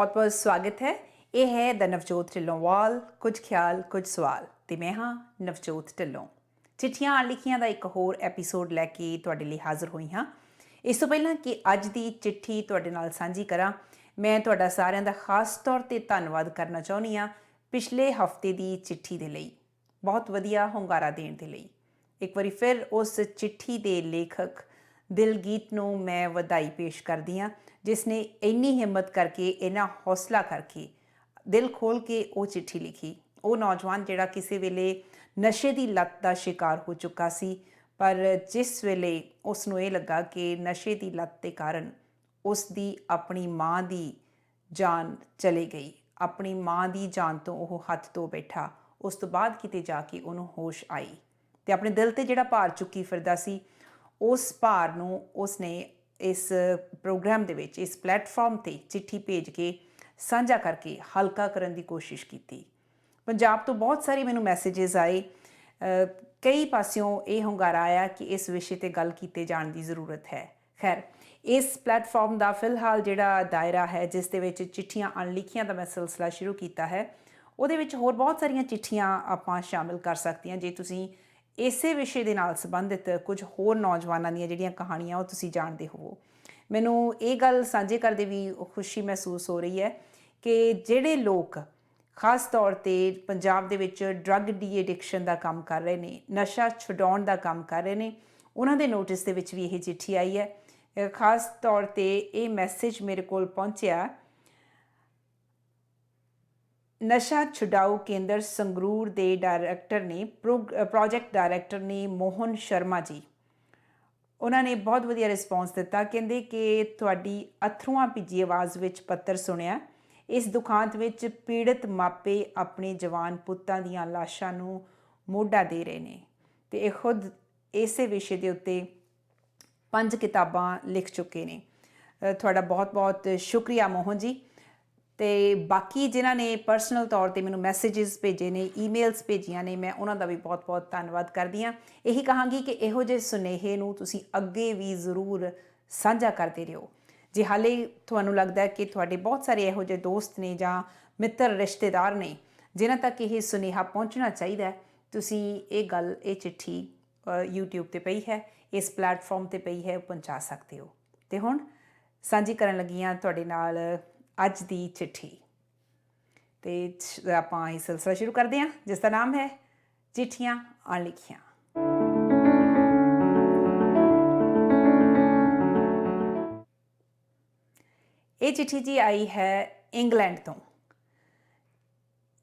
बहुत बहुत स्वागत है। ਇਹ ਹੈ ਦ ਨਵਜੋਤ ਢਿੱਲੋਂਵਾਲ, ਕੁਝ ਖਿਆਲ ਕੁਝ ਸਵਾਲ ਤੇ ਮੈਂ ਹਾਂ ਨਵਜੋਤ ਢਿੱਲੋਂ। ਚਿੱਠੀਆਂ ਲਿਖੀਆਂ ਦਾ ਇੱਕ ਹੋਰ ਐਪੀਸੋਡ ਲੈ ਕੇ ਤੁਹਾਡੇ ਲਈ ਹਾਜ਼ਰ ਹੋਈ ਹਾਂ। ਇਸ ਤੋਂ ਪਹਿਲਾਂ ਕਿ ਅੱਜ ਦੀ ਚਿੱਠੀ ਤੁਹਾਡੇ ਨਾਲ ਸਾਂਝੀ ਕਰਾਂ, ਮੈਂ ਤੁਹਾਡਾ ਸਾਰਿਆਂ ਦਾ ਖਾਸ ਤੌਰ 'ਤੇ ਧੰਨਵਾਦ ਕਰਨਾ ਚਾਹੁੰਦੀ ਹਾਂ ਪਿਛਲੇ ਹਫ਼ਤੇ ਦੀ ਚਿੱਠੀ ਦੇ ਲਈ, ਬਹੁਤ ਵਧੀਆ ਹੁੰਗਾਰਾ ਦੇਣ ਦੇ ਲਈ। ਇੱਕ ਵਾਰੀ ਫਿਰ ਉਸ ਚਿੱਠੀ ਦੇ ਲੇਖਕ ਦਿਲਗੀਤ ਨੂੰ ਮੈਂ ਵਧਾਈ ਪੇਸ਼ ਕਰਦੀ ਹਾਂ, ਜਿਸ ਨੇ ਇੰਨੀ ਹਿੰਮਤ ਕਰਕੇ, ਇੰਨਾ ਹੌਸਲਾ ਕਰਕੇ, ਦਿਲ ਖੋਲ੍ਹ ਕੇ ਉਹ ਚਿੱਠੀ ਲਿਖੀ। ਉਹ ਨੌਜਵਾਨ ਜਿਹੜਾ ਕਿਸੇ ਵੇਲੇ ਨਸ਼ੇ ਦੀ ਲੱਤ ਦਾ ਸ਼ਿਕਾਰ ਹੋ ਚੁੱਕਾ ਸੀ, ਪਰ ਜਿਸ ਵੇਲੇ ਉਸ ਨੂੰ ਇਹ ਲੱਗਾ ਕਿ ਨਸ਼ੇ ਦੀ ਲੱਤ ਦੇ ਕਾਰਨ ਉਸ ਦੀ ਆਪਣੀ ਮਾਂ ਦੀ ਜਾਨ ਚਲੀ ਗਈ, ਆਪਣੀ ਮਾਂ ਦੀ ਜਾਨ ਤੋਂ ਉਹ ਹੱਥ ਧੋ ਬੈਠਾ, ਉਸ ਤੋਂ ਬਾਅਦ ਕਿਤੇ ਜਾ ਕੇ ਉਹਨੂੰ ਹੋਸ਼ ਆਈ ਅਤੇ ਆਪਣੇ ਦਿਲ 'ਤੇ ਜਿਹੜਾ ਭਾਰ ਚੁੱਕੀ ਫਿਰਦਾ ਸੀ, ਉਸ ਭਾਰ ਨੂੰ ਉਸਨੇ ਇਸ ਪ੍ਰੋਗਰਾਮ ਦੇ ਵਿੱਚ, ਇਸ ਪਲੈਟਫਾਰਮ 'ਤੇ ਚਿੱਠੀ ਭੇਜ ਕੇ ਸਾਂਝਾ ਕਰਕੇ ਹਲਕਾ ਕਰਨ ਦੀ ਕੋਸ਼ਿਸ਼ ਕੀਤੀ। ਪੰਜਾਬ ਤੋਂ ਬਹੁਤ ਸਾਰੇ ਮੈਨੂੰ ਮੈਸੇਜਿਸ ਆਏ, ਕਈ ਪਾਸਿਓਂ ਇਹ ਹੁੰਗਾਰਾ ਆਇਆ ਕਿ ਇਸ ਵਿਸ਼ੇ 'ਤੇ ਗੱਲ ਕੀਤੇ ਜਾਣ ਦੀ ਜ਼ਰੂਰਤ ਹੈ। ਖੈਰ, ਇਸ ਪਲੈਟਫਾਰਮ ਦਾ ਫਿਲਹਾਲ ਜਿਹੜਾ ਦਾਇਰਾ ਹੈ, ਜਿਸ ਦੇ ਵਿੱਚ ਚਿੱਠੀਆਂ ਅਣਲਿਖੀਆਂ ਦਾ ਮੈਂ ਸਿਲਸਿਲਾ ਸ਼ੁਰੂ ਕੀਤਾ ਹੈ, ਉਹਦੇ ਵਿੱਚ ਹੋਰ ਬਹੁਤ ਸਾਰੀਆਂ ਚਿੱਠੀਆਂ ਆਪਾਂ ਸ਼ਾਮਿਲ ਕਰ ਸਕਦੀਆਂ। ਜੇ ਤੁਸੀਂ ਇਸੇ ਵਿਸ਼ੇ ਦੇ ਨਾਲ ਸੰਬੰਧਿਤ ਕੁਝ ਹੋਰ ਨੌਜਵਾਨਾਂ ਦੀਆਂ ਜਿਹੜੀਆਂ ਕਹਾਣੀਆਂ ਉਹ ਤੁਸੀਂ ਜਾਣਦੇ ਹੋਵੋ, ਮੈਨੂੰ ਇਹ ਗੱਲ ਸਾਂਝੇ ਕਰਦੇ ਵੀ ਖੁਸ਼ੀ ਮਹਿਸੂਸ ਹੋ ਰਹੀ ਹੈ ਕਿ ਜਿਹੜੇ ਲੋਕ ਖਾਸ ਤੌਰ 'ਤੇ ਪੰਜਾਬ ਦੇ ਵਿੱਚ ਡਰੱਗ ਡੀ ਐਡਿਕਸ਼ਨ ਦਾ ਕੰਮ ਕਰ ਰਹੇ ਨੇ, ਨਸ਼ਾ ਛੁਡਾਉਣ ਦਾ ਕੰਮ ਕਰ ਰਹੇ ਨੇ, ਉਹਨਾਂ ਦੇ ਨੋਟਿਸ ਦੇ ਵਿੱਚ ਵੀ ਇਹ ਚਿੱਠੀ ਆਈ ਹੈ। ਖਾਸ ਤੌਰ 'ਤੇ ਇਹ ਮੈਸੇਜ ਮੇਰੇ ਕੋਲ ਪਹੁੰਚਿਆ ਨਸ਼ਾ ਛੁਡਾਊ ਕੇਂਦਰ ਸੰਗਰੂਰ ਦੇ ਡਾਇਰੈਕਟਰ ਨੇ, ਪ੍ਰੋਜੈਕਟ ਡਾਇਰੈਕਟਰ ਨੇ ਮੋਹਨ ਸ਼ਰਮਾ ਜੀ। ਉਹਨਾਂ ਨੇ ਬਹੁਤ ਵਧੀਆ ਰਿਸਪੌਂਸ ਦਿੱਤਾ। ਕਹਿੰਦੇ ਕਿ ਤੁਹਾਡੀ ਅਥਰੂਆਂ ਭਿੱਜੀ ਆਵਾਜ਼ ਵਿੱਚ ਪੱਤਰ ਸੁਣਿਆ। ਇਸ ਦੁਖਾਂਤ ਵਿੱਚ ਪੀੜਤ ਮਾਪੇ ਆਪਣੇ ਜਵਾਨ ਪੁੱਤਾਂ ਦੀਆਂ ਲਾਸ਼ਾਂ ਨੂੰ ਮੋਢਾ ਦੇ ਰਹੇ ਨੇ ਅਤੇ ਇਹ ਖੁਦ ਇਸੇ ਵਿਸ਼ੇ ਦੇ ਉੱਤੇ 5 ਕਿਤਾਬਾਂ ਲਿਖ ਚੁੱਕੇ ਨੇ। ਤੁਹਾਡਾ ਬਹੁਤ ਬਹੁਤ ਸ਼ੁਕਰੀਆ ਮੋਹਨ ਜੀ। ਅਤੇ ਬਾਕੀ ਜਿਨ੍ਹਾਂ ਨੇ ਪਰਸਨਲ ਤੌਰ 'ਤੇ ਮੈਨੂੰ ਮੈਸੇਜਿਸ ਭੇਜੇ ਨੇ, ਈਮੇਲਸ ਭੇਜੀਆਂ ਨੇ, ਮੈਂ ਉਹਨਾਂ ਦਾ ਵੀ ਬਹੁਤ ਬਹੁਤ ਧੰਨਵਾਦ ਕਰਦੀ ਹਾਂ। ਇਹੀ ਕਹਾਂਗੀ ਕਿ ਇਹੋ ਜਿਹੇ ਸੁਨੇਹੇ ਨੂੰ ਤੁਸੀਂ ਅੱਗੇ ਵੀ ਜ਼ਰੂਰ ਸਾਂਝਾ ਕਰਦੇ ਰਹੋ। ਜੇ ਹਾਲੇ ਤੁਹਾਨੂੰ ਲੱਗਦਾ ਕਿ ਤੁਹਾਡੇ ਬਹੁਤ ਸਾਰੇ ਇਹੋ ਜਿਹੇ ਦੋਸਤ ਨੇ ਜਾਂ ਮਿੱਤਰ ਰਿਸ਼ਤੇਦਾਰ ਨੇ ਜਿਨ੍ਹਾਂ ਤੱਕ ਇਹ ਸੁਨੇਹਾ ਪਹੁੰਚਣਾ ਚਾਹੀਦਾ, ਤੁਸੀਂ ਇਹ ਗੱਲ, ਇਹ ਚਿੱਠੀ YouTube 'ਤੇ ਪਈ ਹੈ, ਇਸ ਪਲੈਟਫਾਰਮ 'ਤੇ ਪਈ ਹੈ, ਪਹੁੰਚਾ ਸਕਦੇ ਹੋ। ਅਤੇ ਹੁਣ ਸਾਂਝੀ ਕਰਨ ਲੱਗੀ ਹਾਂ ਤੁਹਾਡੇ ਨਾਲ ਅੱਜ ਦੀ ਚਿੱਠੀ, ਅਤੇ ਆਪਾਂ ਇਹ ਸਿਲਸਿਲਾ ਸ਼ੁਰੂ ਕਰਦੇ ਹਾਂ ਜਿਸ ਦਾ ਨਾਮ ਹੈ ਚਿੱਠੀਆਂ ਅਣਲਿਖੀਆਂ। ਇਹ ਚਿੱਠੀ ਜੀ ਆਈ ਹੈ ਇੰਗਲੈਂਡ ਤੋਂ।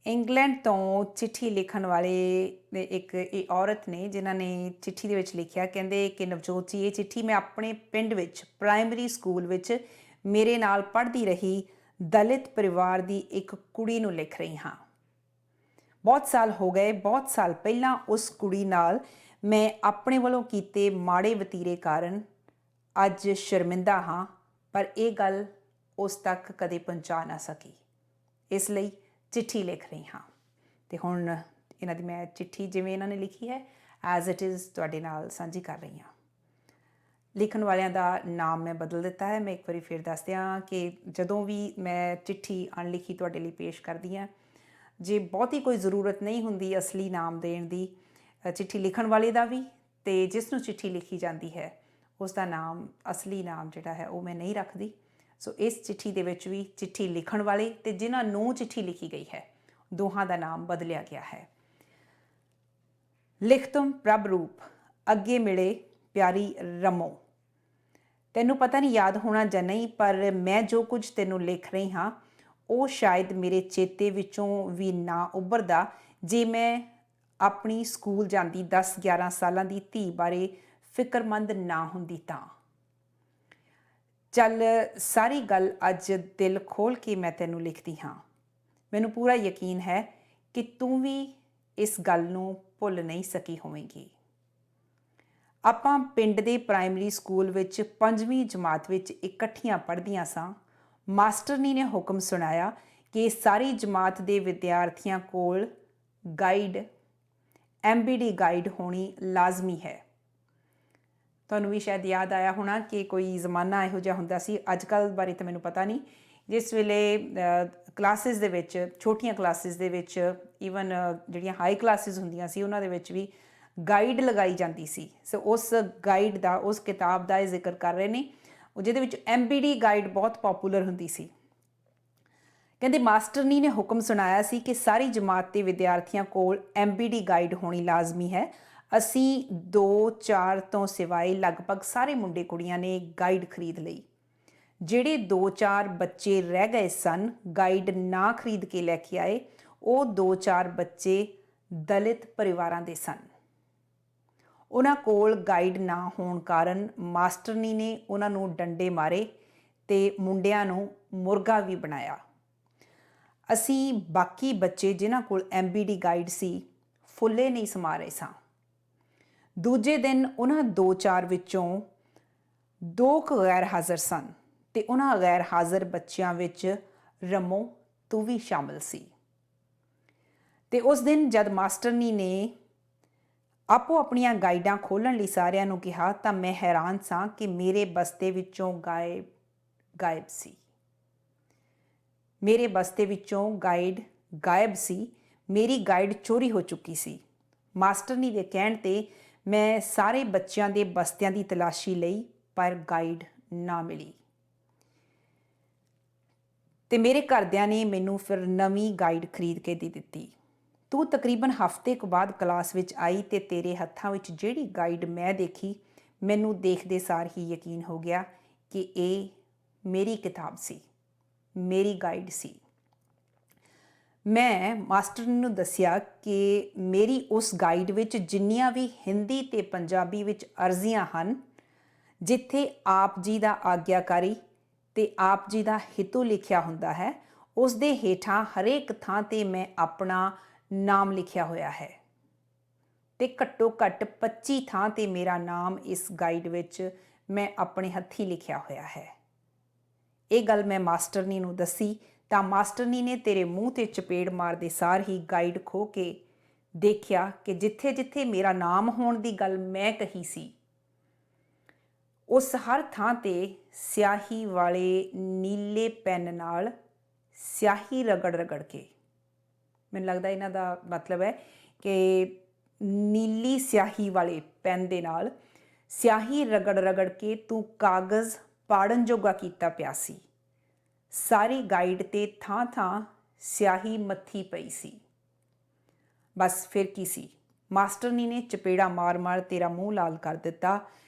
ਇੰਗਲੈਂਡ ਤੋਂ ਚਿੱਠੀ ਲਿਖਣ ਵਾਲੇ ਇੱਕ ਇਹ ਔਰਤ ਨੇ ਜਿਨ੍ਹਾਂ ਨੇ ਚਿੱਠੀ ਦੇ ਵਿੱਚ ਲਿਖਿਆ, ਕਹਿੰਦੇ ਕਿ ਨਵਜੋਤ ਜੀ, ਇਹ ਚਿੱਠੀ ਮੈਂ ਆਪਣੇ ਪਿੰਡ ਵਿੱਚ ਪ੍ਰਾਇਮਰੀ ਸਕੂਲ ਵਿੱਚ ਮੇਰੇ ਨਾਲ ਪੜ੍ਹਦੀ ਰਹੀ ਦਲਿਤ ਪਰਿਵਾਰ ਦੀ ਇੱਕ ਕੁੜੀ ਨੂੰ ਲਿਖ ਰਹੀ ਹਾਂ। ਬਹੁਤ ਸਾਲ ਹੋ ਗਏ, ਬਹੁਤ ਸਾਲ ਪਹਿਲਾਂ ਉਸ ਕੁੜੀ ਨਾਲ ਮੈਂ ਆਪਣੇ ਵੱਲੋਂ ਕੀਤੇ ਮਾੜੇ ਵਤੀਰੇ ਕਾਰਨ ਅੱਜ ਸ਼ਰਮਿੰਦਾ ਹਾਂ, ਪਰ ਇਹ ਗੱਲ ਉਸ ਤੱਕ ਕਦੇ ਪਹੁੰਚਾ ਨਾ ਸਕੀ, ਇਸ ਲਈ ਚਿੱਠੀ ਲਿਖ ਰਹੀ ਹਾਂ। ਅਤੇ ਹੁਣ ਇਹਨਾਂ ਦੀ ਮੈਂ ਚਿੱਠੀ ਜਿਵੇਂ ਇਹਨਾਂ ਨੇ ਲਿਖੀ ਹੈ ਐਜ਼ ਇਟ ਇਜ਼ ਤੁਹਾਡੇ ਨਾਲ ਸਾਂਝੀ ਕਰ ਰਹੀ ਹਾਂ। ਲਿਖਣ ਵਾਲਿਆਂ ਦਾ ਨਾਮ ਮੈਂ ਬਦਲ ਦਿੱਤਾ ਹੈ। ਮੈਂ ਇੱਕ ਵਾਰੀ ਫਿਰ ਦੱਸ ਦਿਆਂ ਕਿ ਜਦੋਂ ਵੀ ਮੈਂ ਚਿੱਠੀ ਅਣਲਿਖੀ ਤੁਹਾਡੇ ਲਈ ਪੇਸ਼ ਕਰਦੀ ਹਾਂ, ਜੇ ਬਹੁਤੀ ਕੋਈ ਜ਼ਰੂਰਤ ਨਹੀਂ ਹੁੰਦੀ ਅਸਲੀ ਨਾਮ ਦੇਣ ਦੀ, ਚਿੱਠੀ ਲਿਖਣ ਵਾਲੇ ਦਾ ਵੀ ਅਤੇ ਜਿਸ ਨੂੰ ਚਿੱਠੀ ਲਿਖੀ ਜਾਂਦੀ ਹੈ ਉਸ ਦਾ ਨਾਮ, ਅਸਲੀ ਨਾਮ ਜਿਹੜਾ ਹੈ ਉਹ ਮੈਂ ਨਹੀਂ ਰੱਖਦੀ। ਸੋ ਇਸ ਚਿੱਠੀ ਦੇ ਵਿੱਚ ਵੀ ਚਿੱਠੀ ਲਿਖਣ ਵਾਲੇ ਅਤੇ ਜਿਨ੍ਹਾਂ ਨੂੰ ਚਿੱਠੀ ਲਿਖੀ ਗਈ ਹੈ, ਦੋਹਾਂ ਦਾ ਨਾਮ ਬਦਲਿਆ ਗਿਆ ਹੈ। ਲਿਖ ਤੁਮ ਪ੍ਰਭ ਰੂਪ ਅੱਗੇ ਮਿਲੇ ਪਿਆਰੀ ਰਮੋ, ਤੈਨੂੰ ਪਤਾ ਨਹੀਂ ਯਾਦ ਹੋਣਾ ਜਾਂ ਨਹੀਂ, ਪਰ ਮੈਂ ਜੋ ਕੁਝ ਤੈਨੂੰ ਲਿਖ ਰਹੀ ਹਾਂ ਉਹ ਸ਼ਾਇਦ ਮੇਰੇ ਚੇਤੇ ਵਿੱਚੋਂ ਵੀ ਨਾ ਉੱਭਰਦਾ ਜੇ ਮੈਂ ਆਪਣੀ ਸਕੂਲ ਜਾਂਦੀ 10-11 ਸਾਲਾਂ ਦੀ ਧੀ ਬਾਰੇ ਫਿਕਰਮੰਦ ਨਾ ਹੁੰਦੀ ਤਾਂ। ਚੱਲ ਸਾਰੀ ਗੱਲ ਅੱਜ ਦਿਲ ਖੋਲ੍ਹ ਕੇ ਮੈਂ ਤੈਨੂੰ ਲਿਖਦੀ ਹਾਂ। ਮੈਨੂੰ ਪੂਰਾ ਯਕੀਨ ਹੈ ਕਿ ਤੂੰ ਵੀ ਇਸ ਗੱਲ ਨੂੰ ਭੁੱਲ ਨਹੀਂ ਸਕੀ ਹੋਵੇਂਗੀ। ਆਪਾਂ ਪਿੰਡ ਦੇ ਪ੍ਰਾਇਮਰੀ ਸਕੂਲ ਵਿੱਚ 5ਵੀਂ ਜਮਾਤ ਵਿੱਚ ਇਕੱਠੀਆਂ ਪੜ੍ਹਦੀਆਂ ਸਾਂ। ਮਾਸਟਰਨੀ ਨੇ ਹੁਕਮ ਸੁਣਾਇਆ ਕਿ ਸਾਰੀ ਜਮਾਤ ਦੇ ਵਿਦਿਆਰਥੀਆਂ ਕੋਲ ਗਾਈਡ, MBD ਗਾਈਡ ਹੋਣੀ ਲਾਜ਼ਮੀ ਹੈ। ਤੁਹਾਨੂੰ ਵੀ ਸ਼ਾਇਦ ਯਾਦ ਆਇਆ ਹੋਣਾ ਕਿ ਕੋਈ ਜ਼ਮਾਨਾ ਇਹੋ ਜਿਹਾ ਹੁੰਦਾ ਸੀ, ਅੱਜ ਕੱਲ੍ਹ ਬਾਰੇ ਤਾਂ ਮੈਨੂੰ ਪਤਾ ਨਹੀਂ, ਜਿਸ ਵੇਲੇ ਕਲਾਸਿਸ ਦੇ ਵਿੱਚ, ਛੋਟੀਆਂ ਕਲਾਸਿਸ ਦੇ ਵਿੱਚ, ਈਵਨ ਜਿਹੜੀਆਂ ਹਾਈ ਕਲਾਸਿਸ ਹੁੰਦੀਆਂ ਸੀ ਉਹਨਾਂ ਦੇ ਵਿੱਚ ਵੀ ਗਾਈਡ ਲਗਾਈ ਜਾਂਦੀ ਸੀ। ਸੋ ਉਸ ਗਾਈਡ ਦਾ, ਉਸ ਕਿਤਾਬ ਦਾ ਇਹ ਜ਼ਿਕਰ ਕਰ ਰਹੇ ਨੇ, ਜਿਹਦੇ ਵਿੱਚ MBD ਗਾਈਡ ਬਹੁਤ ਪੋਪੂਲਰ ਹੁੰਦੀ ਸੀ। ਕਹਿੰਦੇ ਮਾਸਟਰਨੀ ਨੇ ਹੁਕਮ ਸੁਣਾਇਆ ਸੀ ਕਿ ਸਾਰੀ ਜਮਾਤ ਦੇ ਵਿਦਿਆਰਥੀਆਂ ਕੋਲ MBD ਗਾਈਡ ਹੋਣੀ ਲਾਜ਼ਮੀ ਹੈ। ਅਸੀਂ 2-4 ਤੋਂ ਸਿਵਾਏ ਲਗਭਗ ਸਾਰੇ ਮੁੰਡੇ ਕੁੜੀਆਂ ਨੇ ਗਾਈਡ ਖਰੀਦ ਲਈ। ਜਿਹੜੇ 2-4 ਬੱਚੇ ਰਹਿ ਗਏ ਸਨ ਗਾਈਡ ਨਾ ਖਰੀਦ ਕੇ ਲੈ ਕੇ ਆਏ, ਉਹ 2-4 ਬੱਚੇ ਦਲਿਤ ਪਰਿਵਾਰਾਂ ਦੇ ਸਨ। ਉਹਨਾਂ ਕੋਲ ਗਾਈਡ ਨਾ ਹੋਣ ਕਾਰਨ ਮਾਸਟਰਨੀ ਨੇ ਉਹਨਾਂ ਨੂੰ ਡੰਡੇ ਮਾਰੇ ਤੇ ਮੁੰਡਿਆਂ ਨੂੰ ਮੁਰਗਾ ਵੀ ਬਣਾਇਆ। ਅਸੀਂ ਬਾਕੀ ਬੱਚੇ ਜਿਨ੍ਹਾਂ ਕੋਲ MBD ਗਾਈਡ ਸੀ ਫੁੱਲੇ ਨਹੀਂ ਸਮਾ ਰਹੇ ਸਾਂ। ਦੂਜੇ ਦਿਨ ਉਹਨਾਂ 2-4 ਵਿੱਚੋਂ 2 ਗੈਰ ਹਾਜ਼ਰ ਸਨ ਤੇ ਉਹਨਾਂ ਗੈਰ ਹਾਜ਼ਰ ਬੱਚਿਆਂ ਵਿੱਚ ਰਮੋ ਤੂੰ ਵੀ ਸ਼ਾਮਲ ਸੀ। ਤੇ ਉਸ ਦਿਨ ਜਦ ਮਾਸਟਰਨੀ ਨੇ ਆਪੋ ਆਪਣੀਆਂ ਗਾਈਡਾਂ ਖੋਲ੍ਹਣ ਲਈ ਸਾਰਿਆਂ ਨੂੰ ਕਿਹਾ ਤਾਂ ਮੈਂ ਹੈਰਾਨ ਸਾਂ ਕਿ ਮੇਰੇ ਬਸਤੇ ਵਿੱਚੋਂ ਗਾਇਬ ਸੀ। ਮੇਰੇ ਬਸਤੇ ਵਿੱਚੋਂ ਗਾਈਡ ਗਾਇਬ ਸੀ। ਮੇਰੀ ਗਾਈਡ ਚੋਰੀ ਹੋ ਚੁੱਕੀ ਸੀ। ਮਾਸਟਰਨੀ ਦੇ ਕਹਿਣ 'ਤੇ ਮੈਂ ਸਾਰੇ ਬੱਚਿਆਂ ਦੇ ਬਸਤਿਆਂ ਦੀ ਤਲਾਸ਼ੀ ਲਈ, ਪਰ ਗਾਈਡ ਨਾ ਮਿਲੀ। ਤੇ ਮੇਰੇ ਘਰਦਿਆਂ ਨੇ ਮੈਨੂੰ ਫਿਰ ਨਵੀਂ ਗਾਈਡ ਖਰੀਦ ਕੇ ਦੇ ਦਿੱਤੀ। ਤੂੰ ਤਕਰੀਬਨ ਹਫ਼ਤੇ ਕੁ ਬਾਅਦ ਕਲਾਸ ਵਿੱਚ ਆਈ ਤੇ ਤੇਰੇ ਹੱਥਾਂ ਵਿੱਚ ਜਿਹੜੀ ਗਾਈਡ ਮੈਂ ਦੇਖੀ, ਮੈਨੂੰ ਦੇਖਦੇ ਸਾਰ ਹੀ ਯਕੀਨ ਹੋ ਗਿਆ ਕਿ ਇਹ ਮੇਰੀ ਕਿਤਾਬ ਸੀ, ਮੇਰੀ ਗਾਈਡ ਸੀ। ਮੈਂ ਮਾਸਟਰ ਨੂੰ ਦੱਸਿਆ ਕਿ ਮੇਰੀ ਉਸ ਗਾਈਡ ਵਿੱਚ ਜਿੰਨੀਆਂ ਵੀ ਹਿੰਦੀ ਤੇ ਪੰਜਾਬੀ ਵਿੱਚ ਅਰਜ਼ੀਆਂ ਹਨ, ਜਿੱਥੇ ਆਪ ਜੀ ਦਾ ਆਗਿਆਕਾਰੀ ਤੇ ਆਪ ਜੀ ਦਾ ਹਿਤੂ ਲਿਖਿਆ ਹੁੰਦਾ ਹੈ, ਉਸ ਦੇ ਹੇਠਾਂ ਹਰੇਕ ਥਾਂ ਤੇ ਮੈਂ ਆਪਣਾ ਨਾਮ ਲਿਖਿਆ ਹੋਇਆ ਹੈ ਤੇ ਘੱਟੋ ਘੱਟ 25 ਥਾਂ ਤੇ ਮੇਰਾ ਨਾਮ ਇਸ ਗਾਈਡ ਵਿੱਚ ਮੈਂ ਆਪਣੇ ਹੱਥੀਂ ਲਿਖਿਆ ਹੋਇਆ ਹੈ। ਇਹ ਗੱਲ ਮੈਂ ਮਾਸਟਰਨੀ ਨੂੰ ਦੱਸੀ ਤਾਂ ਮਾਸਟਰਨੀ ਨੇ ਤੇਰੇ ਮੂੰਹ ਤੇ ਚਪੇੜ ਮਾਰਦੇ ਸਾਰ ਹੀ ਗਾਈਡ ਖੋਹ ਕੇ ਦੇਖਿਆ ਕਿ ਜਿੱਥੇ ਜਿੱਥੇ ਮੇਰਾ ਨਾਮ ਹੋਣ ਦੀ ਗੱਲ ਮੈਂ ਕਹੀ ਸੀ, ਉਸ ਹਰ ਥਾਂ ਤੇ ਸਿਆਹੀ ਵਾਲੇ ਨੀਲੇ ਪੈਨ ਨਾਲ ਸਿਆਹੀ ਰਗੜ ਰਗੜ ਕੇ, ਮੈਨੂੰ ਲੱਗਦਾ ਇਹਨਾਂ ਦਾ ਮਤਲਬ ਹੈ ਕਿ ਨੀਲੀ ਸਿਆਹੀ ਵਾਲੇ ਪੈਨ ਦੇ ਨਾਲ ਸਿਆਹੀ ਰਗੜ ਰਗੜ ਕੇ ਤੂੰ ਕਾਗਜ਼ ਪਾੜਨ ਜੋਗਾ ਕੀਤਾ ਪਿਆ ਸੀ। ਸਾਰੀ ਗਾਈਡ ਤੇ ਥਾਂ ਥਾਂ ਸਿਆਹੀ ਮੱਥੀ ਪਈ ਸੀ। ਬਸ ਫਿਰ ਕੀ ਸੀ, ਮਾਸਟਰਨੀ ਨੇ ਚਪੇੜਾ ਮਾਰ ਮਾਰ ਤੇਰਾ ਮੂੰਹ ਲਾਲ ਕਰ ਦਿੱਤਾ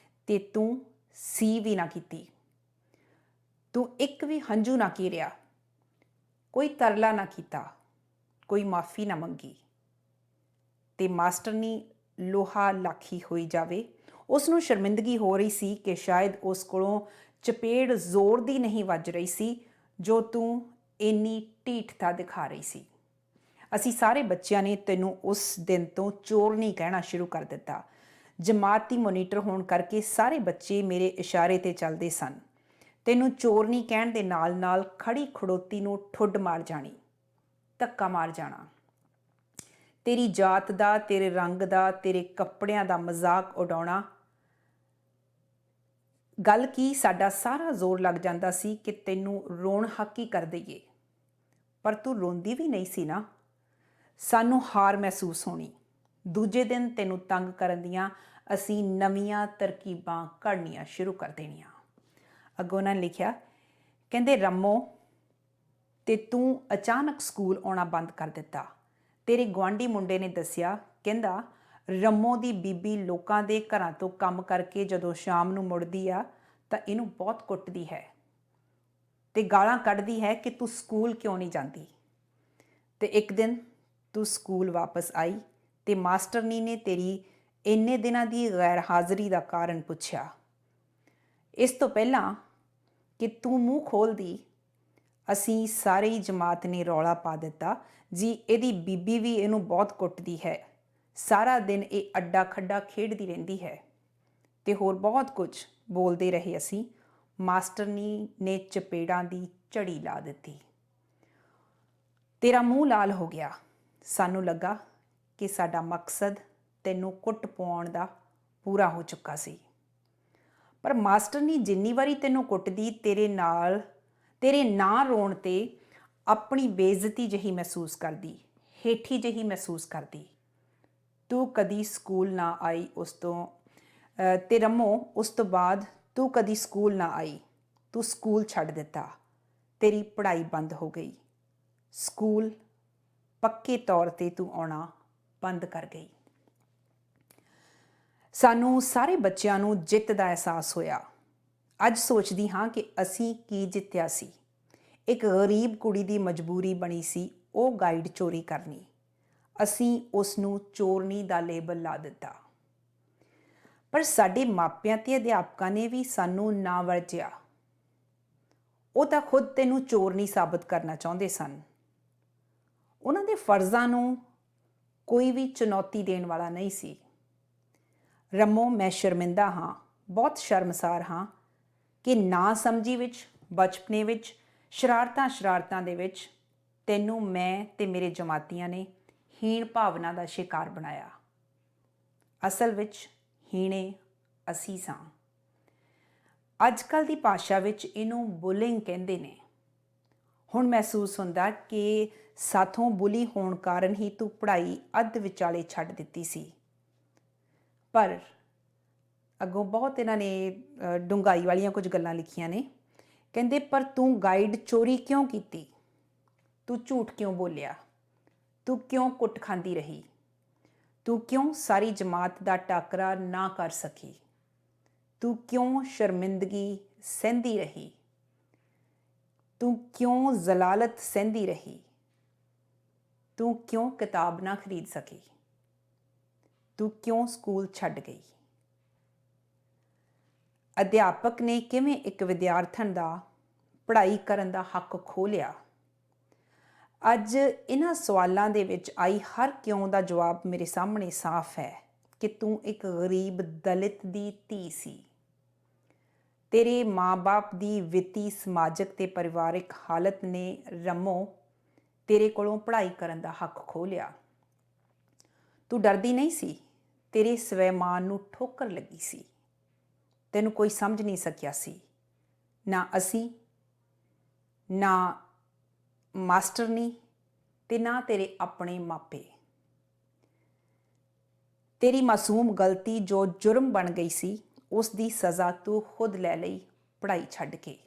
ਤੇ ਤੂੰ ਸੀ ਵੀ ਨਾ ਕੀਤੀ। ਤੂੰ ਇੱਕ ਵੀ ਹੰਝੂ ਨਾ ਕੀਰਿਆ, ਕੋਈ ਤਰਲਾ ਨਾ ਕੀਤਾ, ਕੋਈ ਮਾਫੀ ਨਾ ਮੰਗੀ। ਤੇ ਮਾਸਟਰਨੀ ਲੋਹਾ ਲਾਖੀ ਹੋਈ ਜਾਵੇ। ਉਸ ਨੂੰ ਸ਼ਰਮਿੰਦਗੀ ਹੋ ਰਹੀ ਸੀ ਕਿ ਸ਼ਾਇਦ ਉਸ ਕੋਲੋਂ ਚਪੇੜ ਜ਼ੋਰ ਦੀ ਨਹੀਂ ਵੱਜ ਰਹੀ ਸੀ ਜੋ ਤੂੰ ਇੰਨੀ ਢੀਠਤਾ ਦਿਖਾ ਰਹੀ ਸੀ। ਅਸੀਂ ਸਾਰੇ ਬੱਚਿਆਂ ਨੇ ਤੈਨੂੰ ਉਸ ਦਿਨ ਤੋਂ ਚੋਰਨੀ ਕਹਿਣਾ ਸ਼ੁਰੂ ਕਰ ਦਿੱਤਾ। ਜਮਾਤ ਦੀ ਮੋਨੀਟਰ ਹੋਣ ਕਰਕੇ ਸਾਰੇ ਬੱਚੇ ਮੇਰੇ ਇਸ਼ਾਰੇ 'ਤੇ ਚੱਲਦੇ ਸਨ। ਤੈਨੂੰ ਚੋਰਨੀ ਕਹਿਣ ਦੇ ਨਾਲ ਨਾਲ ਖੜੀ ਖੜੋਤੀ ਨੂੰ ਠੁੱਡ ਮਾਰ ਜਾਣੀ, ਧੱਕਾ ਮਾਰ ਜਾਣਾ। ਤੇਰੀ ਜਾਤ ਦਾ, ਤੇਰੇ ਰੰਗ ਦਾ, ਤੇਰੇ ਕੱਪੜਿਆਂ ਦਾ ਮਜ਼ਾਕ ਉਡਾਉਣਾ। ਗੱਲ ਕੀ, ਸਾਡਾ ਸਾਰਾ ਜ਼ੋਰ ਲੱਗ ਜਾਂਦਾ ਸੀ ਕਿ ਤੈਨੂੰ ਰੋਣ ਹੱਕੀ ਕਰ ਦਈਏ, ਪਰ ਤੂੰ ਰੋਂਦੀ ਵੀ ਨਹੀਂ ਸੀ ਨਾ। ਸਾਨੂੰ ਹਾਰ ਮਹਿਸੂਸ ਹੋਣੀ। ਦੂਜੇ ਦਿਨ ਤੈਨੂੰ ਤੰਗ ਕਰਨ ਦੀਆਂ ਅਸੀਂ ਨਵੀਆਂ ਤਰਕੀਬਾਂ ਘੜਨੀਆਂ ਸ਼ੁਰੂ ਕਰ ਦੇਣੀਆਂ। ਅੱਗੋਂ ਉਹਨਾਂ ਨੇ ਲਿਖਿਆ, ਕਹਿੰਦੇ ਰਮੋ ਤੇ ਤੂੰ ਅਚਾਨਕ ਸਕੂਲ ਆਉਣਾ ਬੰਦ ਕਰ ਦਿੱਤਾ। ਤੇਰੇ ਗੁਆਂਢੀ ਮੁੰਡੇ ਨੇ ਦੱਸਿਆ, ਕਹਿੰਦਾ ਰਮੋ ਦੀ ਬੀਬੀ ਲੋਕਾਂ ਦੇ ਘਰਾਂ ਤੋਂ ਕੰਮ ਕਰਕੇ ਜਦੋਂ ਸ਼ਾਮ ਨੂੰ ਮੁੜਦੀ ਆ ਤਾਂ ਇਹਨੂੰ ਬਹੁਤ ਕੁੱਟਦੀ ਹੈ ਤੇ ਗਾਲਾਂ ਕੱਢਦੀ ਹੈ ਕਿ ਤੂੰ ਸਕੂਲ ਕਿਉਂ ਨਹੀਂ ਜਾਂਦੀ। ਤੇ ਇੱਕ ਦਿਨ ਤੂੰ ਸਕੂਲ ਵਾਪਸ ਆਈ ਤੇ ਮਾਸਟਰਨੀ ਨੇ ਤੇਰੀ ਇੰਨੇ ਦਿਨਾਂ ਦੀ ਗੈਰ ਹਾਜ਼ਰੀ ਦਾ ਕਾਰਨ ਪੁੱਛਿਆ। ਇਸ ਤੋਂ ਪਹਿਲਾਂ ਕਿ ਤੂੰ ਮੂੰਹ ਖੋਲ੍ਹਦੀ, ਅਸੀਂ ਸਾਰੀ ਜਮਾਤ ਨੇ ਰੌਲਾ ਪਾ ਦਿੱਤਾ, ਜੀ ਇਹਦੀ ਬੀਬੀ ਵੀ ਇਹਨੂੰ ਬਹੁਤ ਕੁੱਟਦੀ ਹੈ, ਸਾਰਾ ਦਿਨ ਇਹ ਅੱਡਾ ਖੱਡਾ ਖੇਡਦੀ ਰਹਿੰਦੀ ਹੈ ਤੇ ਹੋਰ ਬਹੁਤ ਕੁਝ ਬੋਲਦੇ ਰਹੇ ਅਸੀਂ। ਮਾਸਟਰਨੀ ਨੇ ਚਪੇੜਾਂ ਦੀ ਝੜੀ ਲਾ ਦਿੱਤੀ। ਤੇਰਾ ਮੂੰਹ ਲਾਲ ਹੋ ਗਿਆ। ਸਾਨੂੰ ਲੱਗਾ ਕਿ ਸਾਡਾ ਮਕਸਦ ਤੈਨੂੰ ਕੁੱਟ ਪਵਾਉਣ ਦਾ ਪੂਰਾ ਹੋ ਚੁੱਕਾ ਸੀ। ਪਰ ਮਾਸਟਰਨੀ ਜਿੰਨੀ ਵਾਰੀ ਤੈਨੂੰ ਕੁੱਟਦੀ ਤੇਰੇ ਨਾ ਰੋਣ 'ਤੇ ਆਪਣੀ ਬੇਇੱਜ਼ਤੀ ਜਿਹੀ ਮਹਿਸੂਸ ਕਰਦੀ, ਹੇਠੀ ਜਿਹੀ ਮਹਿਸੂਸ ਕਰਦੀ। ਤੂੰ ਕਦੀ ਸਕੂਲ ਨਾ ਆਈ ਉਸ ਤੋਂ ਤੇ ਰਮੋ ਉਸ ਤੋਂ ਬਾਅਦ ਤੂੰ ਕਦੀ ਸਕੂਲ ਨਾ ਆਈ। ਤੂੰ ਸਕੂਲ ਛੱਡ ਦਿੱਤਾ, ਤੇਰੀ ਪੜ੍ਹਾਈ ਬੰਦ ਹੋ ਗਈ। ਸਕੂਲ ਪੱਕੇ ਤੌਰ 'ਤੇ ਤੂੰ ਆਉਣਾ ਬੰਦ ਕਰ ਗਈ। ਸਾਨੂੰ ਸਾਰੇ ਬੱਚਿਆਂ ਨੂੰ ਜਿੱਤ ਦਾ ਅਹਿਸਾਸ ਹੋਇਆ। ਅੱਜ ਸੋਚਦੀ ਹਾਂ ਕਿ ਅਸੀਂ ਕੀ ਜਿੱਤਿਆ ਸੀ। ਇੱਕ ਗਰੀਬ ਕੁੜੀ ਦੀ ਮਜਬੂਰੀ ਬਣੀ ਸੀ ਉਹ ਗਾਈਡ ਚੋਰੀ ਕਰਨੀ। ਅਸੀਂ ਉਸ ਨੂੰ ਚੋਰਨੀ ਦਾ ਲੇਬਲ ਲਾ ਦਿੱਤਾ। ਪਰ ਸਾਡੇ ਮਾਪਿਆਂ ਤੇ ਅਧਿਆਪਕਾਂ ਨੇ ਵੀ ਸਾਨੂੰ ਨਾ ਵਰਜਿਆ। ਉਹ ਤਾਂ ਖੁਦ ਤੈਨੂੰ ਚੋਰ ਨਹੀਂ ਸਾਬਤ ਕਰਨਾ ਚਾਹੁੰਦੇ ਸਨ। ਉਹਨਾਂ ਦੇ ਫਰਜ਼ਾਂ ਨੂੰ ਕੋਈ ਵੀ ਚੁਣੌਤੀ ਦੇਣ ਵਾਲਾ ਨਹੀਂ ਸੀ। ਰਮੋ, ਮੈਂ ਸ਼ਰਮਿੰਦਾ ਹਾਂ, ਬਹੁਤ ਸ਼ਰਮਸਾਰ ਹਾਂ ਕਿ ਨਾ ਸਮਝੀ ਵਿੱਚ, ਬਚਪਨੇ ਵਿੱਚ, ਸ਼ਰਾਰਤਾਂ ਦੇ ਵਿੱਚ ਤੈਨੂੰ ਮੈਂ ਤੇ ਮੇਰੇ ਜਮਾਤੀਆਂ ਨੇ ਹੀਣ ਭਾਵਨਾ ਦਾ ਸ਼ਿਕਾਰ ਬਣਾਇਆ। ਅਸਲ ਵਿੱਚ ਹੀਣੇ ਅਸੀਂ ਸਾਂ। ਅੱਜ ਕੱਲ੍ਹ ਦੀ ਭਾਸ਼ਾ ਵਿੱਚ ਇਹਨੂੰ ਬੁਲਿੰਗ ਕਹਿੰਦੇ ਨੇ। ਹੁਣ ਮਹਿਸੂਸ ਹੁੰਦਾ ਕਿ ਸਾਥੋਂ ਬੁਲੀ ਹੋਣ ਕਾਰਨ ਹੀ ਤੂੰ ਪੜ੍ਹਾਈ ਅੱਧ ਵਿਚਾਲੇ ਛੱਡ ਦਿੱਤੀ ਸੀ। ਪਰ ਅੱਗੋਂ ਬਹੁਤ ਇਹਨਾਂ ਨੇ ਡੂੰਘਾਈ ਵਾਲੀਆਂ ਕੁਝ ਗੱਲਾਂ ਲਿਖੀਆਂ ਨੇ। ਕਹਿੰਦੇ ਪਰ ਤੂੰ ਗਾਈਡ ਚੋਰੀ ਕਿਉਂ ਕੀਤੀ? ਤੂੰ ਝੂਠ ਕਿਉਂ ਬੋਲਿਆ? ਤੂੰ ਕਿਉਂ ਕੁੱਟ ਖਾਂਦੀ ਰਹੀ? ਤੂੰ ਕਿਉਂ ਸਾਰੀ ਜਮਾਤ ਦਾ ਟਾਕਰਾ ਨਾ ਕਰ ਸਕੀ? ਤੂੰ ਕਿਉਂ ਸ਼ਰਮਿੰਦਗੀ ਸਹਿੰਦੀ ਰਹੀ? ਤੂੰ ਕਿਉਂ ਜ਼ਲਾਲਤ ਸਹਿੰਦੀ ਰਹੀ? ਤੂੰ ਕਿਉਂ ਕਿਤਾਬ ਨਾ ਖਰੀਦ ਸਕੀ? ਤੂੰ ਕਿਉਂ ਸਕੂਲ ਛੱਡ ਗਈ? ਅਧਿਆਪਕ ਨੇ ਕਿਵੇਂ ਇੱਕ ਵਿਦਿਆਰਥਣ ਦਾ ਪੜ੍ਹਾਈ ਕਰਨ ਦਾ ਹੱਕ ਖੋਹ ਲਿਆ? ਅੱਜ ਇਹਨਾਂ ਸਵਾਲਾਂ ਦੇ ਵਿੱਚ ਆਈ ਹਰ ਕਿਉਂ ਦਾ ਜਵਾਬ ਮੇਰੇ ਸਾਹਮਣੇ ਸਾਫ਼ ਹੈ ਕਿ ਤੂੰ ਇੱਕ ਗਰੀਬ ਦਲਿਤ ਦੀ ਧੀ ਸੀ। ਤੇਰੇ ਮਾਂ-ਬਾਪ ਦੀ ਵਿੱਤੀ, ਸਮਾਜਿਕ ਤੇ ਪਰਿਵਾਰਿਕ ਹਾਲਤ ਨੇ ਰਮੋ ਤੇਰੇ ਕੋਲੋਂ ਪੜ੍ਹਾਈ ਕਰਨ ਦਾ ਹੱਕ ਖੋਹ ਲਿਆ। ਤੂੰ ਡਰਦੀ ਨਹੀਂ ਸੀ। ਤੇਰੇ ਸਵੈਮਾਨ ਨੂੰ ਠੋਕਰ ਲੱਗੀ ਸੀ। ਤੈਨੂੰ ਕੋਈ ਸਮਝ ਨਹੀਂ ਸਕਿਆ ਸੀ। ਨਾ ਅਸੀਂ, ਨਾ ਮਾਸਟਰਨੀ ਤੇ ਨਾ ਤੇਰੇ ਆਪਣੇ ਮਾਪੇ। ਤੇਰੀ ਮਾਸੂਮ ਗਲਤੀ ਜੋ ਜੁਰਮ ਬਣ ਗਈ ਸੀ, ਉਸ ਦੀ ਸਜ਼ਾ ਤੂੰ ਖੁਦ ਲੈ ਲਈ ਪੜ੍ਹਾਈ ਛੱਡ ਕੇ।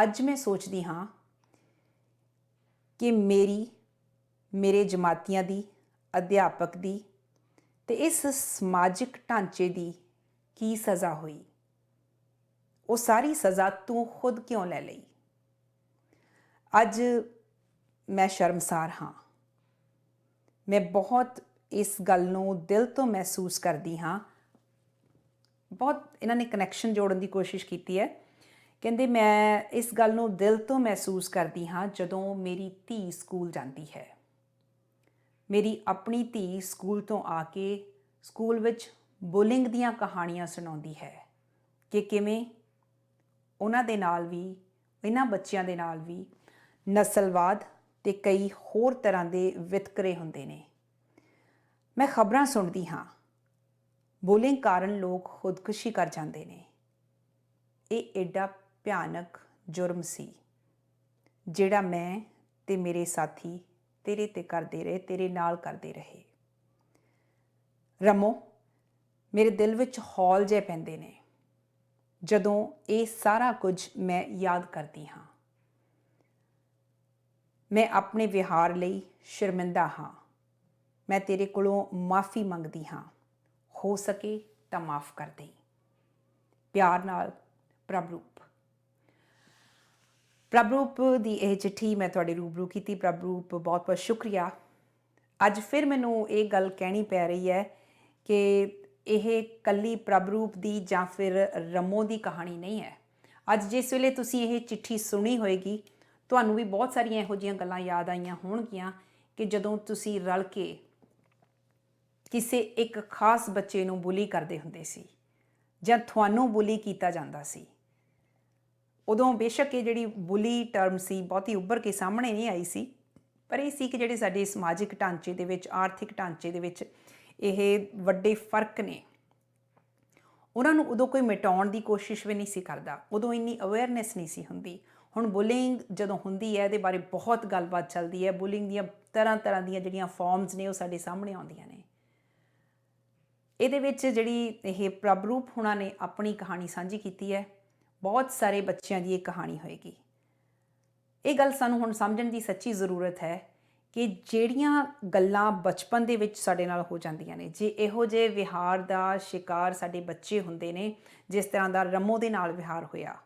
ਅੱਜ ਮੈਂ ਸੋਚਦੀ ਹਾਂ ਕਿ ਮੇਰੇ ਜਮਾਤੀਆਂ ਦੀ, ਅਧਿਆਪਕ ਦੀ ਤੇ ਇਸ ਸਮਾਜਿਕ ਢਾਂਚੇ ਦੀ ਕੀ ਸਜ਼ਾ ਹੋਈ? ਉਹ ਸਾਰੀ ਸਜ਼ਾ ਤੂੰ ਖੁਦ ਕਿਉਂ ਲੈ ਲਈ? ਅੱਜ ਮੈਂ ਸ਼ਰਮਸਾਰ ਹਾਂ। ਮੈਂ ਬਹੁਤ ਇਸ ਗੱਲ ਨੂੰ ਦਿਲ ਤੋਂ ਮਹਿਸੂਸ ਕਰਦੀ ਹਾਂ। ਬਹੁਤ ਇਹਨਾਂ ਨੇ ਕਨੈਕਸ਼ਨ ਜੋੜਨ ਦੀ ਕੋਸ਼ਿਸ਼ ਕੀਤੀ ਹੈ। ਕਹਿੰਦੇ ਮੈਂ ਇਸ ਗੱਲ ਨੂੰ ਦਿਲ ਤੋਂ ਮਹਿਸੂਸ ਕਰਦੀ ਹਾਂ ਜਦੋਂ ਮੇਰੀ ਧੀ ਸਕੂਲ ਜਾਂਦੀ ਹੈ। ਮੇਰੀ ਆਪਣੀ ਧੀ ਸਕੂਲ ਤੋਂ ਆ ਕੇ ਸਕੂਲ ਵਿੱਚ ਬੁਲਿੰਗ ਦੀਆਂ ਕਹਾਣੀਆਂ ਸੁਣਾਉਂਦੀ ਹੈ ਕਿ ਕਿਵੇਂ ਉਹਨਾਂ ਦੇ ਨਾਲ ਵੀ, ਇਹਨਾਂ ਬੱਚਿਆਂ ਦੇ ਨਾਲ ਵੀ ਨਸਲਵਾਦ ਤੇ ਕਈ ਹੋਰ ਤਰ੍ਹਾਂ ਦੇ ਵਿਤਕਰੇ ਹੁੰਦੇ ਨੇ। ਮੈਂ ਖਬਰਾਂ ਸੁਣਦੀ ਹਾਂ, ਬੁਲਿੰਗ ਕਾਰਨ ਲੋਕ ਖੁਦਕੁਸ਼ੀ ਕਰ ਜਾਂਦੇ ਨੇ। ਇਹ ਐਡਾ ਭਿਆਨਕ ਜੁਰਮ ਸੀ ਜਿਹੜਾ ਮੈਂ ਤੇ ਮੇਰੇ ਸਾਥੀ ਤੇਰੇ ਤੇ ਕਰਦੇ ਰਹੇ, ਤੇਰੇ ਨਾਲ ਕਰਦੇ ਰਹੇ। ਰਮੋ, ਮੇਰੇ ਦਿਲ ਵਿੱਚ ਹੌਲ ਜਿਹੇ ਪੈਂਦੇ ਨੇ ਜਦੋਂ ਇਹ ਸਾਰਾ ਕੁਝ ਮੈਂ ਯਾਦ ਕਰਦੀ ਹਾਂ। ਮੈਂ ਆਪਣੇ ਵਿਹਾਰ ਲਈ ਸ਼ਰਮਿੰਦਾ ਹਾਂ। ਮੈਂ ਤੇਰੇ ਕੋਲੋਂ ਮਾफ़ੀ ਮੰਗਦੀ ਹਾਂ। ਹੋ ਸਕੇ ਤਾਂ ਮਾफ़ ਕਰ ਦੇਈਂ। ਪਿਆਰ ਨਾਲ, ਪ੍ਰਭਰੂਪ। ਪ੍ਰਭਰੂਪ ਦੀ ਇਹ ਚਿੱਠੀ ਮੈਂ ਤੁਹਾਡੇ ਰੂਬਰੂ ਕੀਤੀ। ਪ੍ਰਭਰੂਪ, ਬਹੁਤ ਬਹੁਤ ਸ਼ੁਕਰੀਆ। ਅੱਜ ਫਿਰ ਮੈਨੂੰ ਇਹ ਗੱਲ ਕਹਿਣੀ ਪੈ ਰਹੀ ਹੈ ਕਿ ਇਹ ਇਕੱਲੀ ਪ੍ਰਭਰੂਪ ਦੀ ਜਾਂ ਫਿਰ ਰਮੋ ਦੀ ਕਹਾਣੀ ਨਹੀਂ ਹੈ। ਅੱਜ ਜਿਸ ਵੇਲੇ ਤੁਸੀਂ ਇਹ ਚਿੱਠੀ ਸੁਣੀ ਹੋਏਗੀ, ਤੁਹਾਨੂੰ ਵੀ ਬਹੁਤ ਸਾਰੀਆਂ ਇਹੋ ਜਿਹੀਆਂ ਗੱਲਾਂ ਯਾਦ ਆਈਆਂ ਹੋਣਗੀਆਂ ਕਿ ਜਦੋਂ ਤੁਸੀਂ ਰਲ ਕੇ ਕਿਸੇ ਇੱਕ ਖਾਸ ਬੱਚੇ ਨੂੰ ਬੁਲੀ ਕਰਦੇ ਹੁੰਦੇ ਸੀ ਜਾਂ ਤੁਹਾਨੂੰ ਬੁਲੀ ਕੀਤਾ ਜਾਂਦਾ ਸੀ। ਉਦੋਂ ਬੇਸ਼ੱਕ ਇਹ ਜਿਹੜੀ ਬੁਲੀ ਟਰਮ ਸੀ ਬਹੁਤੀ ਉੱਭਰ ਕੇ ਸਾਹਮਣੇ ਨਹੀਂ ਆਈ ਸੀ, ਪਰ ਇਹ ਸੀ ਕਿ ਜਿਹੜੇ ਸਾਡੇ ਸਮਾਜਿਕ ਢਾਂਚੇ ਦੇ ਵਿੱਚ, ਆਰਥਿਕ ਢਾਂਚੇ ਦੇ ਵਿੱਚ ਇਹ ਵੱਡੇ ਫਰਕ ਨੇ। ਉਹਨਾਂ ਨੂੰ ਉਦੋਂ ਕੋਈ ਮਿਟਾਉਣ ਦੀ ਕੋਸ਼ਿਸ਼ ਵੀ ਨਹੀਂ ਸੀ ਕਰਦਾ। ਉਦੋਂ ਇੰਨੀ ਅਵੇਅਰਨੈਸ ਨਹੀਂ ਸੀ ਹੁੰਦੀ। ਹੁਣ ਬੁਲਿੰਗ ਜਦੋਂ ਹੁੰਦੀ ਹੈ ਇਹਦੇ ਬਾਰੇ ਬਹੁਤ ਗੱਲਬਾਤ ਚੱਲਦੀ ਹੈ। ਬੁਲਿੰਗ ਦੀਆਂ ਤਰ੍ਹਾਂ ਤਰ੍ਹਾਂ ਦੀਆਂ ਜਿਹੜੀਆਂ ਫਾਰਮਸ ਨੇ ਉਹ ਸਾਡੇ ਸਾਹਮਣੇ ਆਉਂਦੀਆਂ ਨੇ। ਇਹਦੇ ਵਿੱਚ ਜਿਹੜੀ ਇਹ ਪ੍ਰਭਰੂਪ ਹੁਣਾਂ ਨੇ ਆਪਣੀ ਕਹਾਣੀ ਸਾਂਝੀ ਕੀਤੀ ਹੈ। ਬਹੁਤ ਸਾਰੇ ਬੱਚਿਆਂ ਦੀ ਇਹ ਕਹਾਣੀ ਹੋਏਗੀ। ਇਹ ਗੱਲ ਸਾਨੂੰ ਹੁਣ ਸਮਝਣ ਦੀ ਸੱਚੀ ਜ਼ਰੂਰਤ ਹੈ ਕਿ ਜਿਹੜੀਆਂ ਗੱਲਾਂ ਬਚਪਨ ਦੇ ਵਿੱਚ ਸਾਡੇ ਨਾਲ ਹੋ ਜਾਂਦੀਆਂ ਨੇ, ਜੇ ਇਹੋ ਜਿਹੇ ਵਿਹਾਰ ਦਾ ਸ਼ਿਕਾਰ ਸਾਡੇ ਬੱਚੇ ਹੁੰਦੇ ਨੇ, ਜਿਸ ਤਰ੍ਹਾਂ ਦਾ ਰੰਮੋ ਦੇ ਨਾਲ ਵਿਹਾਰ ਹੋਇਆ,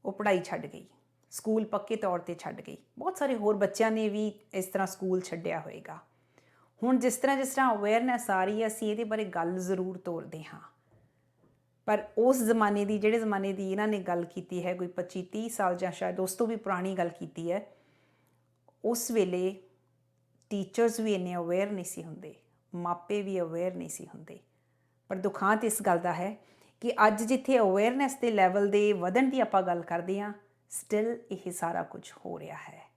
ਉਹ ਪੜ੍ਹਾਈ ਛੱਡ ਗਈ, ਸਕੂਲ ਪੱਕੇ ਤੌਰ 'ਤੇ ਛੱਡ ਗਈ। ਬਹੁਤ ਸਾਰੇ ਹੋਰ ਬੱਚਿਆਂ ਨੇ ਵੀ ਇਸ ਤਰ੍ਹਾਂ ਸਕੂਲ ਛੱਡਿਆ ਹੋਏਗਾ। ਹੁਣ ਜਿਸ ਤਰ੍ਹਾਂ ਅਵੇਅਰਨੈਸ ਆ ਰਹੀ ਹੈ, ਅਸੀਂ ਇਹਦੇ ਬਾਰੇ ਗੱਲ ਜ਼ਰੂਰ ਤੋਰਦੇ ਹਾਂ। ਪਰ ਉਸ ਜ਼ਮਾਨੇ ਦੀ, ਜਿਹੜੇ ਜ਼ਮਾਨੇ ਦੀ ਇਹਨਾਂ ਨੇ ਗੱਲ ਕੀਤੀ ਹੈ, ਕੋਈ 25-30 ਸਾਲ ਜਾਂ ਸ਼ਾਇਦ ਉਸ ਤੋਂ ਵੀ ਪੁਰਾਣੀ ਗੱਲ ਕੀਤੀ ਹੈ, ਉਸ ਵੇਲੇ ਟੀਚਰਸ ਵੀ ਇੰਨੇ ਅਵੇਅਰ ਨਹੀਂ ਸੀ ਹੁੰਦੇ, ਮਾਪੇ ਵੀ ਅਵੇਅਰ ਨਹੀਂ ਸੀ ਹੁੰਦੇ। ਪਰ ਦੁਖਾਂਤ ਇਸ ਗੱਲ ਦਾ ਹੈ ਕਿ ਅੱਜ ਜਿੱਥੇ ਅਵੇਅਰਨੈਸ ਦੇ ਲੈਵਲ ਦੇ ਵਧਣ ਦੀ ਆਪਾਂ ਗੱਲ ਕਰਦੇ ਹਾਂ, ਸਟਿਲ ਇਹ ਸਾਰਾ ਕੁਝ ਹੋ ਰਿਹਾ ਹੈ।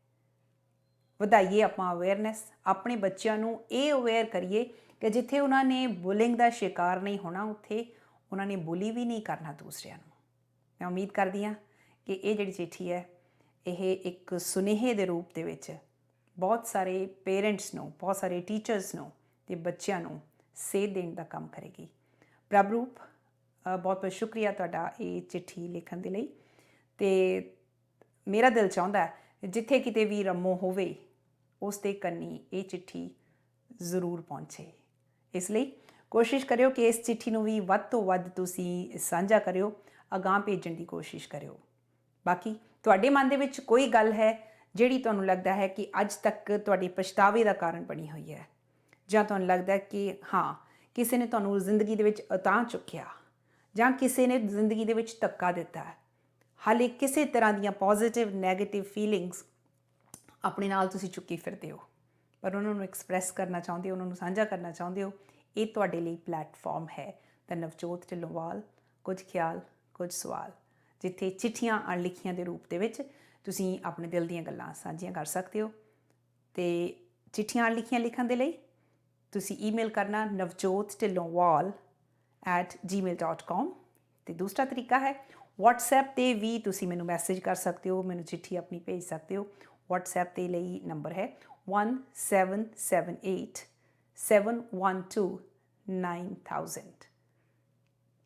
ਵਧਾਈਏ ਆਪਾਂ ਅਵੇਅਰਨੈਸ, ਆਪਣੇ ਬੱਚਿਆਂ ਨੂੰ ਇਹ ਅਵੇਅਰ ਕਰੀਏ ਕਿ ਜਿੱਥੇ ਉਹਨਾਂ ਨੇ ਬੁਲਿੰਗ ਦਾ ਸ਼ਿਕਾਰ ਨਹੀਂ ਹੋਣਾ, ਉੱਥੇ ਉਹਨਾਂ ਨੇ ਬੁਲੀ ਵੀ ਨਹੀਂ ਕਰਨਾ ਦੂਸਰਿਆਂ ਨੂੰ। ਮੈਂ ਉਮੀਦ ਕਰਦੀ ਹਾਂ ਕਿ ਇਹ ਜਿਹੜੀ ਚਿੱਠੀ ਹੈ, ਇਹ ਇੱਕ ਸੁਨੇਹੇ ਦੇ ਰੂਪ ਦੇ ਵਿੱਚ ਬਹੁਤ ਸਾਰੇ ਪੇਰੈਂਟਸ ਨੂੰ, ਬਹੁਤ ਸਾਰੇ ਟੀਚਰਸ ਨੂੰ ਅਤੇ ਬੱਚਿਆਂ ਨੂੰ ਸੇਧ ਦੇਣ ਦਾ ਕੰਮ ਕਰੇਗੀ। ਪ੍ਰਭਰੂਪ, ਬਹੁਤ ਬਹੁਤ ਸ਼ੁਕਰੀਆ ਤੁਹਾਡਾ ਇਹ ਚਿੱਠੀ ਲਿਖਣ ਦੇ ਲਈ। ਅਤੇ ਮੇਰਾ ਦਿਲ ਚਾਹੁੰਦਾ ਜਿੱਥੇ ਕਿਤੇ ਵੀ ਰੰਮੋ ਹੋਵੇ, ਉਸ ਦੇ ਕੰਨੀ ਇਹ ਚਿੱਠੀ ਜ਼ਰੂਰ ਪਹੁੰਚੇ। ਇਸ ਲਈ ਕੋਸ਼ਿਸ਼ ਕਰਿਓ ਕਿ ਇਸ ਚਿੱਠੀ ਨੂੰ ਵੀ ਵੱਧ ਤੋਂ ਵੱਧ ਤੁਸੀਂ ਸਾਂਝਾ ਕਰਿਓ, ਅਗਾਂਹ ਭੇਜਣ ਦੀ ਕੋਸ਼ਿਸ਼ ਕਰਿਓ। ਬਾਕੀ ਤੁਹਾਡੇ ਮਨ ਦੇ ਵਿੱਚ ਕੋਈ ਗੱਲ ਹੈ ਜਿਹੜੀ ਤੁਹਾਨੂੰ ਲੱਗਦਾ ਹੈ ਕਿ ਅੱਜ ਤੱਕ ਤੁਹਾਡੇ ਪਛਤਾਵੇ ਦਾ ਕਾਰਨ ਬਣੀ ਹੋਈ ਹੈ, ਜਾਂ ਤੁਹਾਨੂੰ ਲੱਗਦਾ ਕਿ ਹਾਂ, ਕਿਸੇ ਨੇ ਤੁਹਾਨੂੰ ਜ਼ਿੰਦਗੀ ਦੇ ਵਿੱਚ ਉਤਾਂਹ ਚੁੱਕਿਆ, ਜਾਂ ਕਿਸੇ ਨੇ ਜ਼ਿੰਦਗੀ ਦੇ ਵਿੱਚ ਧੱਕਾ ਦਿੱਤਾ, ਹਾਲੇ ਕਿਸੇ ਤਰ੍ਹਾਂ ਦੀਆਂ ਪੋਜ਼ੀਟਿਵ ਨੈਗੇਟਿਵ ਫੀਲਿੰਗਸ ਆਪਣੇ ਨਾਲ ਤੁਸੀਂ ਚੁੱਕੀ ਫਿਰਦੇ ਹੋ, ਪਰ ਉਹਨਾਂ ਨੂੰ ਐਕਸਪ੍ਰੈਸ ਕਰਨਾ ਚਾਹੁੰਦੇ ਹੋ, ਉਹਨਾਂ ਨੂੰ ਸਾਂਝਾ ਕਰਨਾ ਚਾਹੁੰਦੇ ਹੋ, ਇਹ ਤੁਹਾਡੇ ਲਈ ਪਲੈਟਫਾਰਮ ਹੈ ਦ ਨਵਜੋਤ ਢਿੱਲੋਂਵਾਲ ਕੁਝ ਖਿਆਲ ਕੁਝ ਸਵਾਲ, ਜਿੱਥੇ ਚਿੱਠੀਆਂ ਅਣਲਿਖੀਆਂ ਦੇ ਰੂਪ ਦੇ ਵਿੱਚ ਤੁਸੀਂ ਆਪਣੇ ਦਿਲ ਦੀਆਂ ਗੱਲਾਂ ਸਾਂਝੀਆਂ ਕਰ ਸਕਦੇ ਹੋ। ਅਤੇ ਚਿੱਠੀਆਂ ਅਣਲਿਖੀਆਂ ਲਿਖਣ ਦੇ ਲਈ ਤੁਸੀਂ ਈਮੇਲ ਕਰਨਾ navjotdillonwal@gmail.com। ਅਤੇ ਦੂਸਰਾ ਤਰੀਕਾ ਹੈ WhatsApp 'ਤੇ ਵੀ ਤੁਸੀਂ ਮੈਨੂੰ ਮੈਸੇਜ ਕਰ ਸਕਦੇ ਹੋ, ਮੈਨੂੰ ਚਿੱਠੀ ਆਪਣੀ ਭੇਜ ਸਕਦੇ ਹੋ। WhatsApp ਦੇ ਲਈ ਨੰਬਰ ਹੈ 17787129,000।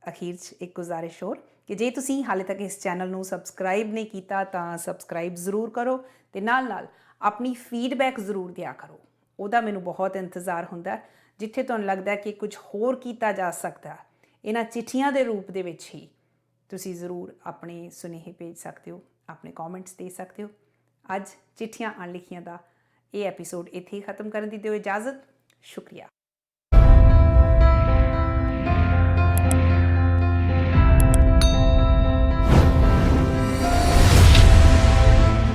ਅਖੀਰ 'ਚ ਇੱਕ ਗੁਜ਼ਾਰਿਸ਼ ਹੋਰ ਕਿ ਜੇ ਤੁਸੀਂ ਹਾਲੇ ਤੱਕ ਇਸ ਚੈਨਲ ਨੂੰ ਸਬਸਕ੍ਰਾਈਬ ਨਹੀਂ ਕੀਤਾ ਤਾਂ ਸਬਸਕ੍ਰਾਈਬ ਜ਼ਰੂਰ ਕਰੋ, ਅਤੇ ਨਾਲ ਨਾਲ ਆਪਣੀ ਫੀਡਬੈਕ ਜ਼ਰੂਰ ਦਿਆ ਕਰੋ। ਉਹਦਾ ਮੈਨੂੰ ਬਹੁਤ ਇੰਤਜ਼ਾਰ ਹੁੰਦਾ। ਜਿੱਥੇ ਤੁਹਾਨੂੰ ਲੱਗਦਾ ਕਿ ਕੁਝ ਹੋਰ ਕੀਤਾ ਜਾ ਸਕਦਾ, ਇਹਨਾਂ ਚਿੱਠੀਆਂ ਦੇ ਰੂਪ ਦੇ ਵਿੱਚ ਹੀ ਤੁਸੀਂ ਜ਼ਰੂਰ ਆਪਣੇ ਸੁਨੇਹੇ ਭੇਜ ਸਕਦੇ ਹੋ, ਆਪਣੇ ਕਮੈਂਟਸ ਦੇ ਸਕਦੇ ਹੋ। ਅੱਜ ਚਿੱਠੀਆਂ ਅਣਲਿਖੀਆਂ ਦਾ ਇਹ ਐਪੀਸੋਡ ਇੱਥੇ ਹੀ ਖਤਮ ਕਰਨ ਦੀ ਦਿਓ ਇਜਾਜ਼ਤ। ਸ਼ੁਕਰੀਆ।